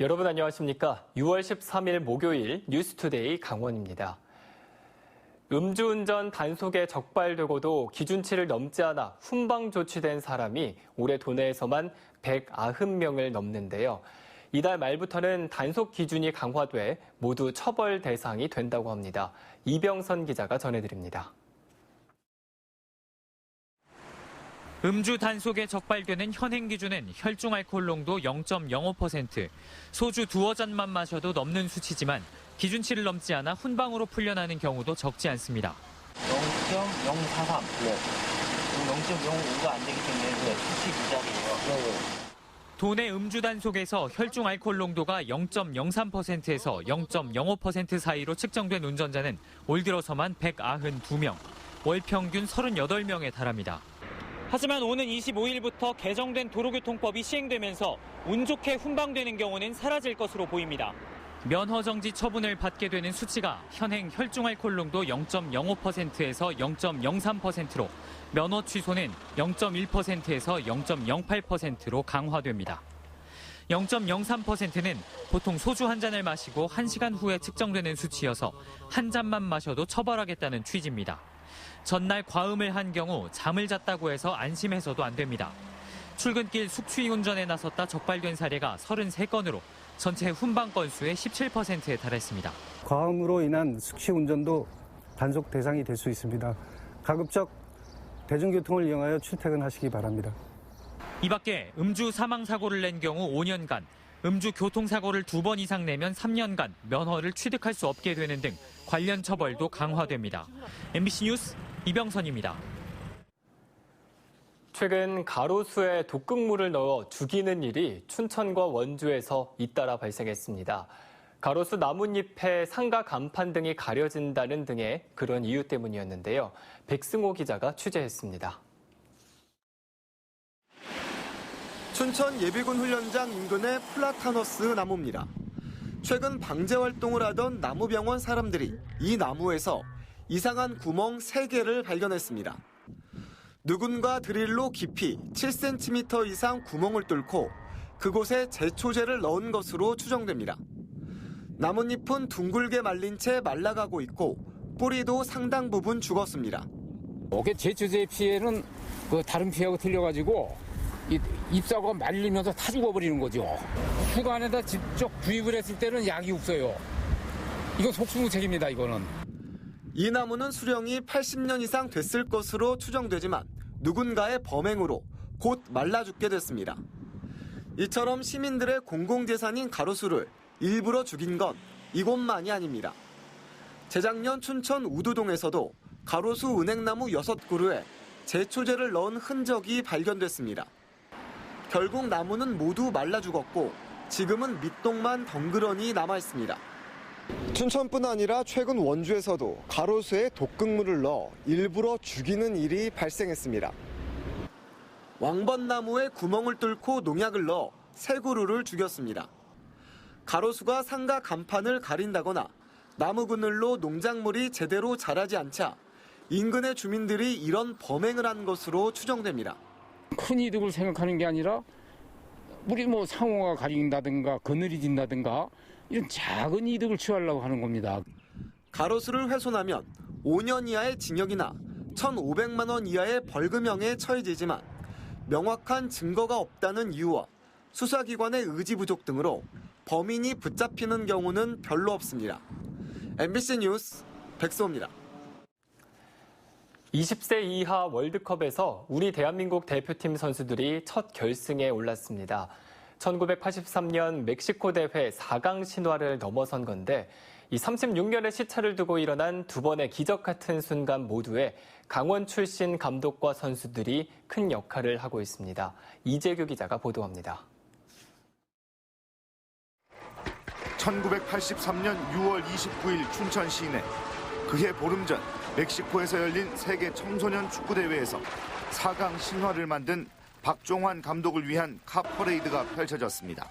여러분 안녕하십니까? 6월 13일 목요일 뉴스투데이 강원입니다. 음주운전 단속에 적발되고도 기준치를 넘지 않아 훈방 조치된 사람이 올해 도내에서만 190명을 넘는데요. 이달 말부터는 단속 기준이 강화돼 모두 처벌 대상이 된다고 합니다. 이병선 기자가 전해드립니다. 음주 단속에 적발되는 현행 기준은 혈중 알코올 농도 0.05%, 소주 두어 잔만 마셔도 넘는 수치지만 기준치를 넘지 않아 훈방으로 풀려나는 경우도 적지 않습니다. 0.043, 0.05가 안 되기 때문에 수치 미달이에요. 도내 음주 단속에서 혈중 알코올 농도가 0.03%에서 0.05% 사이로 측정된 운전자는 올 들어서만 192명, 월 평균 38명에 달합니다. 하지만 오는 25일부터 개정된 도로교통법이 시행되면서 운 좋게 훈방되는 경우는 사라질 것으로 보입니다. 면허 정지 처분을 받게 되는 수치가 현행 혈중 알코올 농도 0.05%에서 0.03%로 면허 취소는 0.1%에서 0.08%로 강화됩니다. 0.03%는 보통 소주 한 잔을 마시고 1시간 후에 측정되는 수치여서 한 잔만 마셔도 처벌하겠다는 취지입니다. 전날 과음을 한 경우 잠을 잤다고 해서 안심해서도 안 됩니다. 출근길 숙취 운전에 나섰다 적발된 사례가 33건으로 전체 훈방 건수의 17%에 달했습니다. 과음으로 인한 숙취 운전도 단속 대상이 될 수 있습니다. 가급적 대중교통을 이용하여 출퇴근하시기 바랍니다. 이 밖에 음주 사망 사고를 낸 경우 5년간, 음주 교통사고를 2번 이상 내면 3년간 면허를 취득할 수 없게 되는 등 관련 처벌도 강화됩니다. MBC 뉴스 이병선입니다. 최근 가로수에 독극물을 넣어 죽이는 일이 춘천과 원주에서 잇따라 발생했습니다. 가로수 나뭇잎에 상가 간판 등이 가려진다는 등의 그런 이유 때문이었는데요. 백승호 기자가 취재했습니다. 춘천 예비군 훈련장 인근의 플라타너스 나무입니다. 최근 방제 활동을 하던 나무병원 사람들이 이 나무에서 이상한 구멍 3개를 발견했습니다. 누군가 드릴로 깊이 7cm 이상 구멍을 뚫고 그곳에 제초제를 넣은 것으로 추정됩니다. 나뭇잎은 둥글게 말린 채 말라가고 있고 뿌리도 상당 부분 죽었습니다. 제초제 피해는 다른 피해하고 틀려가지고 잎사과가 말리면서 다 죽어버리는 거죠. 수간에다 직접 구입을 했을 때는 약이 없어요. 이건 속수무책입니다, 이거는. 이 나무는 수령이 80년 이상 됐을 것으로 추정되지만 누군가의 범행으로 곧 말라 죽게 됐습니다. 이처럼 시민들의 공공재산인 가로수를 일부러 죽인 건 이곳만이 아닙니다. 재작년 춘천 우두동에서도 가로수 은행나무 6그루에 제초제를 넣은 흔적이 발견됐습니다. 결국 나무는 모두 말라 죽었고 지금은 밑동만 덩그러니 남아 있습니다. 춘천뿐 아니라 최근 원주에서도 가로수에 독극물을 넣어 일부러 죽이는 일이 발생했습니다. 왕벚나무에 구멍을 뚫고 농약을 넣어 3그루를 죽였습니다. 가로수가 상가 간판을 가린다거나 나무 그늘로 농작물이 제대로 자라지 않자 인근의 주민들이 이런 범행을 한 것으로 추정됩니다. 큰 이득을 생각하는 게 아니라 우리 상호가 가린다든가 그늘이 진다든가 이런 작은 이득을 취하려고 하는 겁니다. 가로수를 훼손하면 5년 이하의 징역이나 1,500만 원 이하의 벌금형에 처해지지만 명확한 증거가 없다는 이유와 수사기관의 의지 부족 등으로 범인이 붙잡히는 경우는 별로 없습니다. MBC 뉴스 백수호입니다. 20세 이하 월드컵에서 우리 대한민국 대표팀 선수들이 첫 결승에 올랐습니다. 1983년 멕시코 대회 4강 신화를 넘어선 건데 이 36년의 시차를 두고 일어난 두 번의 기적 같은 순간 모두에 강원 출신 감독과 선수들이 큰 역할을 하고 있습니다. 이재규 기자가 보도합니다. 1983년 6월 29일 춘천 시내. 그해 보름 전 멕시코에서 열린 세계 청소년 축구대회에서 4강 신화를 만든 박종환 감독을 위한 카퍼레이드가 펼쳐졌습니다.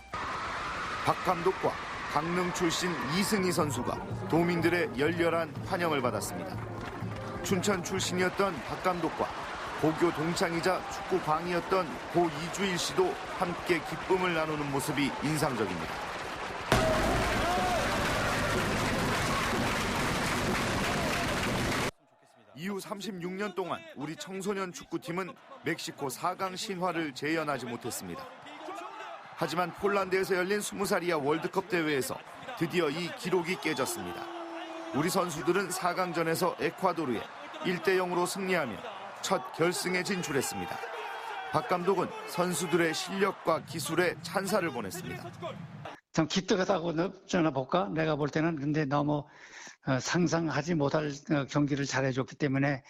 박 감독과 강릉 출신 이승희 선수가 도민들의 열렬한 환영을 받았습니다. 춘천 출신이었던 박 감독과 고교 동창이자 축구 광이었던 고 이주일 씨도 함께 기쁨을 나누는 모습이 인상적입니다. 이후 36년 동안 우리 청소년 축구팀은 멕시코 4강 신화를 재현하지 못했습니다. 하지만 폴란드에서 열린 20살 이하 월드컵 대회에서 드디어 이 기록이 깨졌습니다. 우리 선수들은 4강전에서 에콰도르에 1대0으로 승리하며 첫 결승에 진출했습니다. 박 감독은 선수들의 실력과 기술에 찬사를 보냈습니다. 좀 기특하다고 저나 볼까? 내가 볼 때는 근데 너무 상상하지 못할 경기를 잘해줬기 때문에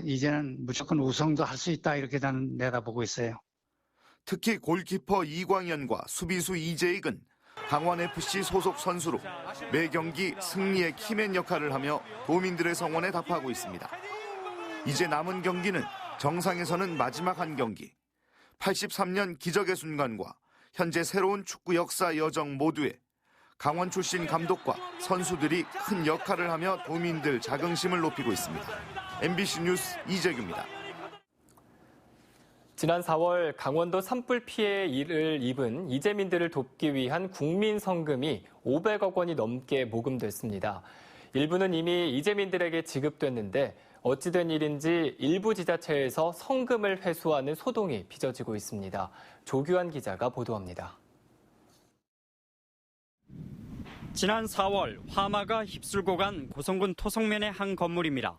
이제는 무조건 우승도 할 수 있다 이렇게 나는 내다보고 있어요. 특히 골키퍼 이광현과 수비수 이재익은 강원FC 소속 선수로 매 경기 승리의 키맨 역할을 하며 도민들의 성원에 답하고 있습니다. 이제 남은 경기는 정상에서는 마지막 한 경기, 83년 기적의 순간과 현재 새로운 축구 역사 여정 모두에 강원 출신 감독과 선수들이 큰 역할을 하며 도민들 자긍심을 높이고 있습니다. MBC 뉴스 이재규입니다. 지난 4월 강원도 산불 피해를 입은 이재민들을 돕기 위한 국민 성금이 500억 원이 넘게 모금됐습니다. 일부는 이미 이재민들에게 지급됐는데 어찌된 일인지 일부 지자체에서 성금을 회수하는 소동이 빚어지고 있습니다. 조규환 기자가 보도합니다. 지난 4월 화마가 휩쓸고 간 고성군 토성면의 한 건물입니다.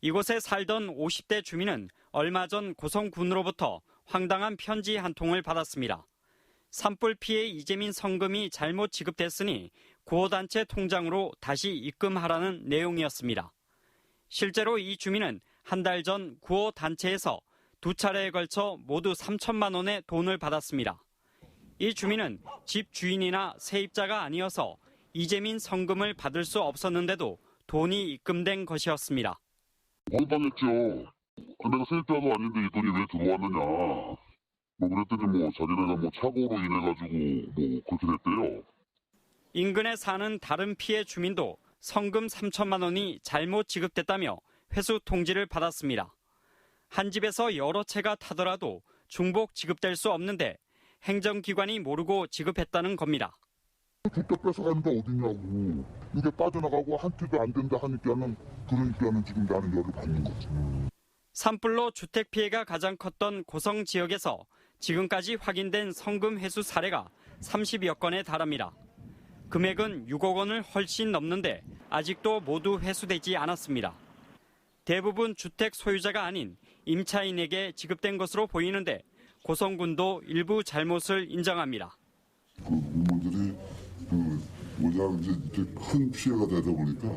이곳에 살던 50대 주민은 얼마 전 고성군으로부터 황당한 편지 한 통을 받았습니다. 산불 피해 이재민 성금이 잘못 지급됐으니 구호단체 통장으로 다시 입금하라는 내용이었습니다. 실제로 이 주민은 한 달 전 구호단체에서 2차례에 걸쳐 모두 3천만 원의 돈을 받았습니다. 이 주민은 집 주인이나 세입자가 아니어서 이재민 성금을 받을 수 없었는데도 돈이 입금된 것이었습니다. 황당했죠. 내가 세입자도 아닌데 이 돈이 왜 들어왔느냐. 그랬더니 자기네가 착오로 인해가지고 그렇게 됐대요. 인근에 사는 다른 피해 주민도 성금 3천만 원이 잘못 지급됐다며 회수 통지를 받았습니다. 한 집에서 여러 채가 타더라도 중복 지급될 수 없는데 행정기관이 모르고 지급했다는 겁니다. 주택 뺏어가는 게 어디냐고. 이게 빠져나가고 한 채도 안 된다 하니까는 지금 나는 열을 받는 거지. 산불로 주택 피해가 가장 컸던 고성 지역에서 지금까지 확인된 성금 회수 사례가 30여 건에 달합니다. 금액은 6억 원을 훨씬 넘는데 아직도 모두 회수되지 않았습니다. 대부분 주택 소유자가 아닌 임차인에게 지급된 것으로 보이는데 고성군도 일부 잘못을 인정합니다. 공무원들이 이제 큰 피해가 되다 보니까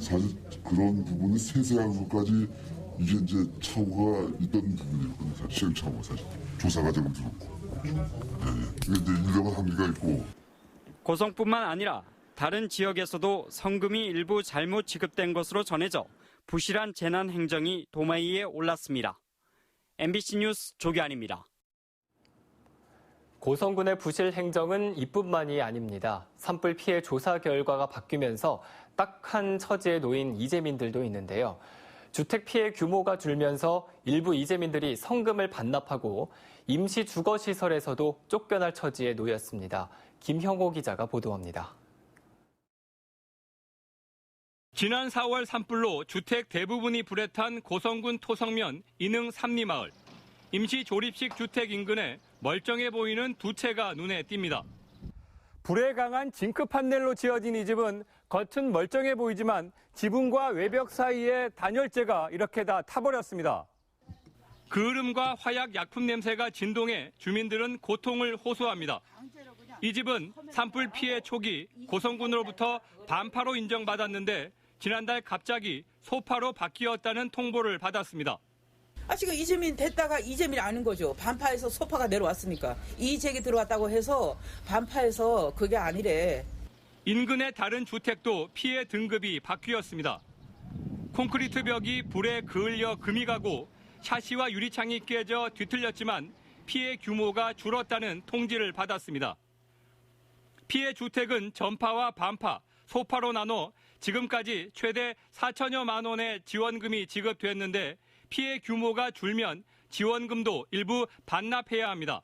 사실 그런 부분이 세세한 것까지 이게 이제 착오가 있던 부분이거든요. 시행착오가 사실 조사 과정은 그렇고 이게 이제 인정은 한계가 있고. 고성뿐만 아니라 다른 지역에서도 성금이 일부 잘못 지급된 것으로 전해져 부실한 재난 행정이 도마 위에 올랐습니다. MBC 뉴스 조규환입니다. 고성군의 부실 행정은 이뿐만이 아닙니다. 산불 피해 조사 결과가 바뀌면서 딱한 처지에 놓인 이재민들도 있는데요. 주택 피해 규모가 줄면서 일부 이재민들이 성금을 반납하고 임시 주거시설에서도 쫓겨날 처지에 놓였습니다. 김형호 기자가 보도합니다. 지난 4월 산불로 주택 대부분이 불에 탄 고성군 토성면 인흥 삼리마을. 임시 조립식 주택 인근에 멀쩡해 보이는 2채가 눈에 띕니다. 불에 강한 징크 판넬로 지어진 이 집은 겉은 멀쩡해 보이지만 지붕과 외벽 사이에 단열재가 이렇게 다 타버렸습니다. 그을음과 화약 약품 냄새가 진동해 주민들은 고통을 호소합니다. 이 집은 산불 피해 초기 고성군으로부터 반파로 인정받았는데 지난달 갑자기 소파로 바뀌었다는 통보를 받았습니다. 지금 이재민 됐다가 이재민이 아닌 거죠. 반파에서 소파가 내려왔으니까. 이재기 들어왔다고 해서 반파에서 그게 아니래. 인근의 다른 주택도 피해 등급이 바뀌었습니다. 콘크리트 벽이 불에 그을려 금이 가고 샤시와 유리창이 깨져 뒤틀렸지만 피해 규모가 줄었다는 통지를 받았습니다. 피해 주택은 전파와 반파, 소파로 나눠 지금까지 최대 4천여만 원의 지원금이 지급됐는데 피해 규모가 줄면 지원금도 일부 반납해야 합니다.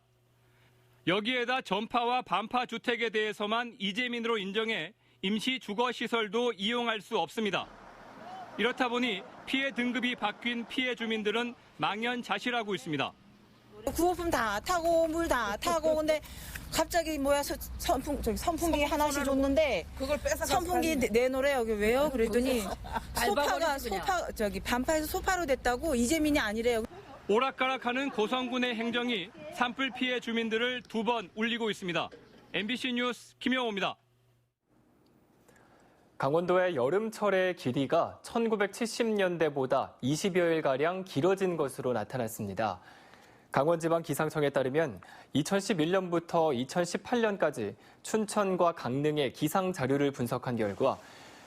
여기에다 전파와 반파 주택에 대해서만 이재민으로 인정해 임시 주거시설도 이용할 수 없습니다. 이렇다 보니 피해 등급이 바뀐 피해 주민들은 망연자실하고 있습니다. 구호품 다 타고 물 다 타고 근데 갑자기 선풍기 하나씩 줬는데 그걸 뺏어 선풍기 내놓으래요. 왜요? 그랬더니 반파에서 소파로 됐다고 이재민이 아니래요. 오락가락하는 고성군의 행정이 산불 피해 주민들을 두 번 울리고 있습니다. MBC 뉴스 김영호입니다. 강원도의 여름철의 길이가 1970년대보다 20여일가량 길어진 것으로 나타났습니다. 강원지방기상청에 따르면 2011년부터 2018년까지 춘천과 강릉의 기상 자료를 분석한 결과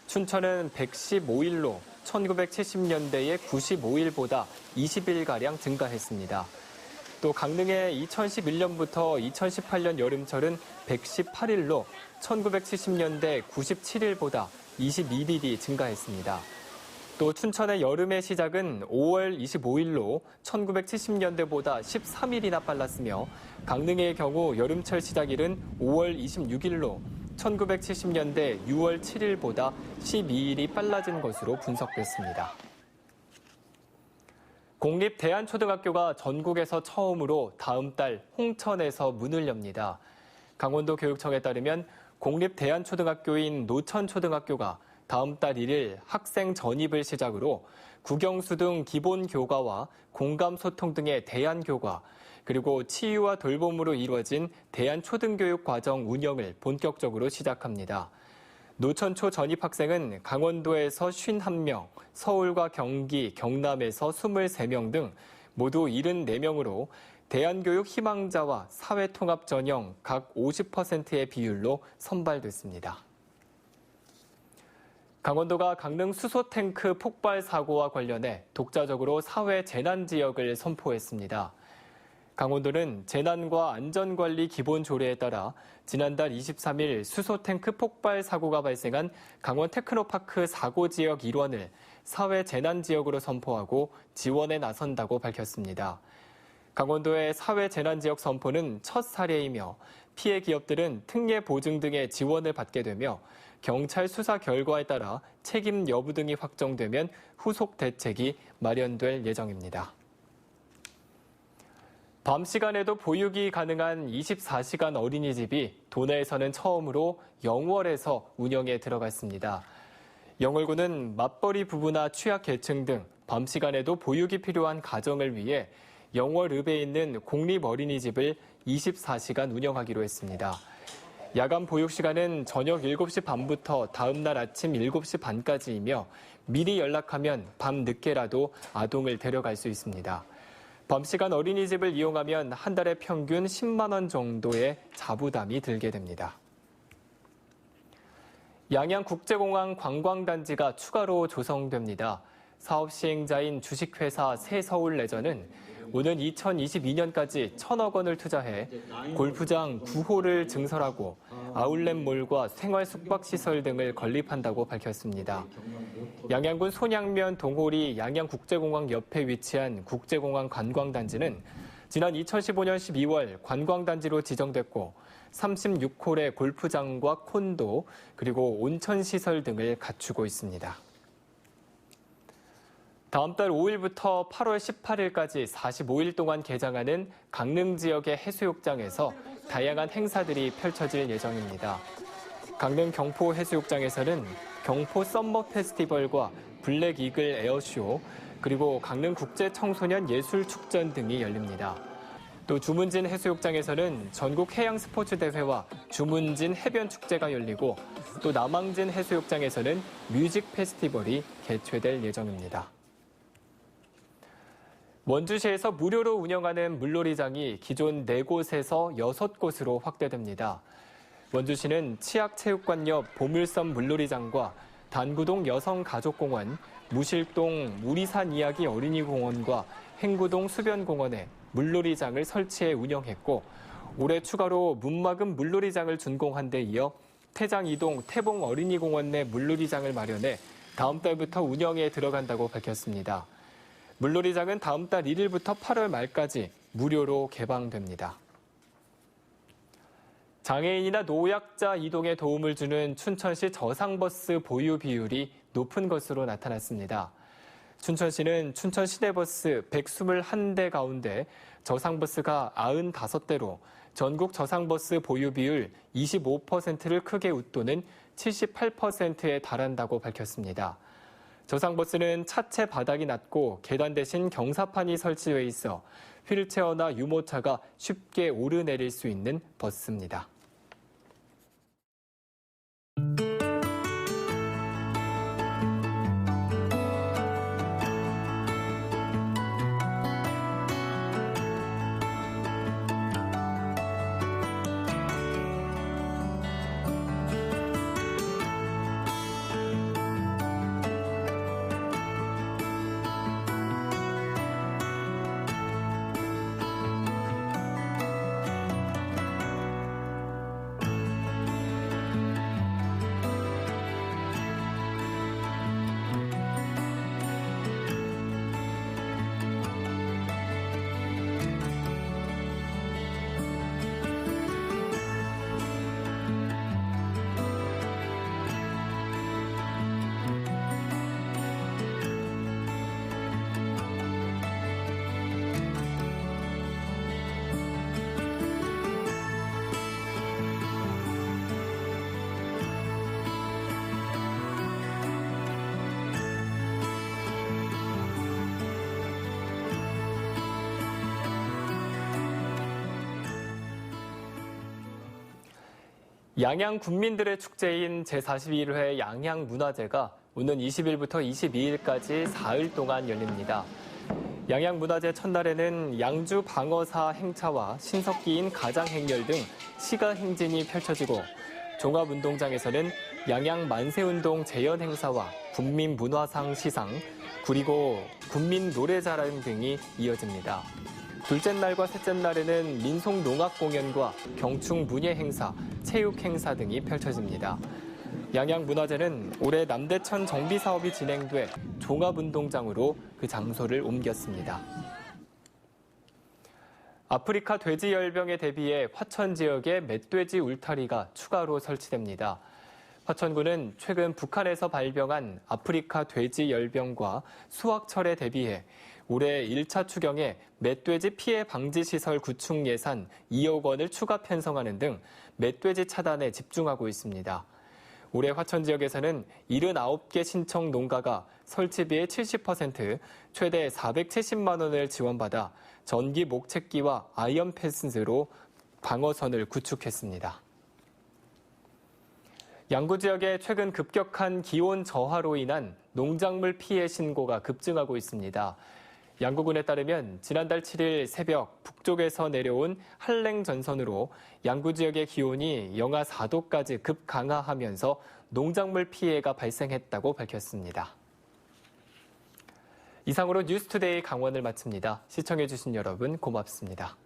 춘천은 115일로 1970년대의 95일보다 20일가량 증가했습니다. 또 강릉의 2011년부터 2018년 여름철은 118일로 1970년대 97일보다 22일이 증가했습니다. 또 춘천의 여름의 시작은 5월 25일로 1970년대보다 13일이나 빨랐으며 강릉의 경우 여름철 시작일은 5월 26일로 1970년대 6월 7일보다 12일이 빨라진 것으로 분석됐습니다. 공립대안초등학교가 전국에서 처음으로 다음 달 홍천에서 문을 엽니다. 강원도 교육청에 따르면 공립대안초등학교인 노천초등학교가 다음 달 1일 학생 전입을 시작으로 국영수 등 기본 교과와 공감 소통 등의 대안교과, 그리고 치유와 돌봄으로 이루어진 대안초등교육 과정 운영을 본격적으로 시작합니다. 노천초 전입 학생은 강원도에서 51명, 서울과 경기, 경남에서 23명 등 모두 74명으로 대안교육 희망자와 사회통합 전형 각 50%의 비율로 선발됐습니다. 강원도가 강릉 수소탱크 폭발 사고와 관련해 독자적으로 사회 재난 지역을 선포했습니다. 강원도는 재난과 안전관리 기본 조례에 따라 지난달 23일 수소탱크 폭발 사고가 발생한 강원 테크노파크 사고 지역 일원을 사회 재난 지역으로 선포하고 지원에 나선다고 밝혔습니다. 강원도의 사회 재난 지역 선포는 첫 사례이며 피해 기업들은 특례 보증 등의 지원을 받게 되며 경찰 수사 결과에 따라 책임 여부 등이 확정되면 후속 대책이 마련될 예정입니다. 밤 시간에도 보육이 가능한 24시간 어린이집이 도내에서는 처음으로 영월에서 운영에 들어갔습니다. 영월군은 맞벌이 부부나 취약계층 등 밤 시간에도 보육이 필요한 가정을 위해 영월읍에 있는 공립어린이집을 24시간 운영하기로 했습니다. 야간 보육 시간은 저녁 7시 반부터 다음 날 아침 7시 반까지이며 미리 연락하면 밤 늦게라도 아동을 데려갈 수 있습니다. 밤시간 어린이집을 이용하면 한 달에 평균 10만 원 정도의 자부담이 들게 됩니다. 양양국제공항 관광단지가 추가로 조성됩니다. 사업 시행자인 주식회사 새서울레저는 오는 2022년까지 1,000억 원을 투자해 골프장 9홀을 증설하고 아울렛몰과 생활 숙박시설 등을 건립한다고 밝혔습니다. 양양군 손양면 동호리 양양국제공항 옆에 위치한 국제공항 관광단지는 지난 2015년 12월 관광단지로 지정됐고 36홀의 골프장과 콘도 그리고 온천시설 등을 갖추고 있습니다. 다음 달 5일부터 8월 18일까지 45일 동안 개장하는 강릉 지역의 해수욕장에서 다양한 행사들이 펼쳐질 예정입니다. 강릉 경포 해수욕장에서는 경포 썸머 페스티벌과 블랙 이글 에어쇼, 그리고 강릉 국제 청소년 예술 축전 등이 열립니다. 또 주문진 해수욕장에서는 전국 해양 스포츠 대회와 주문진 해변 축제가 열리고 또 남항진 해수욕장에서는 뮤직 페스티벌이 개최될 예정입니다. 원주시에서 무료로 운영하는 물놀이장이 기존 4곳에서 6곳으로 확대됩니다. 원주시는 치악체육관 옆 보물섬 물놀이장과 단구동 여성가족공원, 무실동 우리산 이야기 어린이공원과 행구동 수변공원에 물놀이장을 설치해 운영했고 올해 추가로 문막은 물놀이장을 준공한 데 이어 태장 이동 태봉 어린이공원 내 물놀이장을 마련해 다음 달부터 운영에 들어간다고 밝혔습니다. 물놀이장은 다음 달 1일부터 8월 말까지 무료로 개방됩니다. 장애인이나 노약자 이동에 도움을 주는 춘천시 저상버스 보유 비율이 높은 것으로 나타났습니다. 춘천시는 춘천 시내버스 121대 가운데 저상버스가 95대로 전국 저상버스 보유 비율 25%를 크게 웃도는 78%에 달한다고 밝혔습니다. 저상버스는 차체 바닥이 낮고 계단 대신 경사판이 설치돼 있어 휠체어나 유모차가 쉽게 오르내릴 수 있는 버스입니다. 양양 군민들의 축제인 제41회 양양문화제가 오는 20일부터 22일까지 4일 동안 열립니다. 양양문화제 첫날에는 양주 방어사 행차와 신석기인 가장행렬 등 시가 행진이 펼쳐지고 종합운동장에서는 양양 만세운동 재연 행사와 군민문화상 시상, 그리고 군민노래자랑 등이 이어집니다. 둘째 날과 셋째 날에는 민속농악 공연과 경축 문예 행사, 체육 행사 등이 펼쳐집니다. 양양문화제는 올해 남대천 정비 사업이 진행돼 종합운동장으로 그 장소를 옮겼습니다. 아프리카 돼지 열병에 대비해 화천 지역에 멧돼지 울타리가 추가로 설치됩니다. 화천군은 최근 북한에서 발병한 아프리카 돼지 열병과 수확철에 대비해 올해 1차 추경에 멧돼지 피해 방지 시설 구축 예산 2억 원을 추가 편성하는 등 멧돼지 차단에 집중하고 있습니다. 올해 화천 지역에서는 79개 신청 농가가 설치비의 70%, 최대 470만 원을 지원받아 전기 목채기와 아이언 펜스로 방어선을 구축했습니다. 양구 지역의 최근 급격한 기온 저하로 인한 농작물 피해 신고가 급증하고 있습니다. 양구군에 따르면 지난달 7일 새벽 북쪽에서 내려온 한랭 전선으로 양구 지역의 기온이 영하 4도까지 급강하하면서 농작물 피해가 발생했다고 밝혔습니다. 이상으로 뉴스투데이 강원을 마칩니다. 시청해주신 여러분 고맙습니다.